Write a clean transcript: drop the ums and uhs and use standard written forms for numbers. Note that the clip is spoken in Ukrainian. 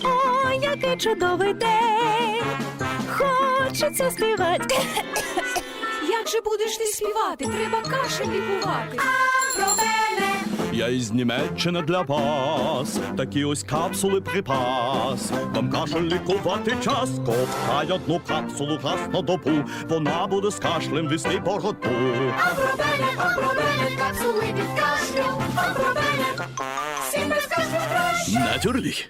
Ой, який чудовий день, хочеться співати. Як же будеш ти співати? Треба кашель лікувати. Амбробене. Я із Німеччини для вас такі ось капсули припас. Вам кашель лікувати час, ковтай одну капсулу раз на добу. Вона буде з кашлем вести боротьбу. Амбробене, амбробене, капсули від кашлю. Амбробене, всім без кашлю краще. Натюрлі.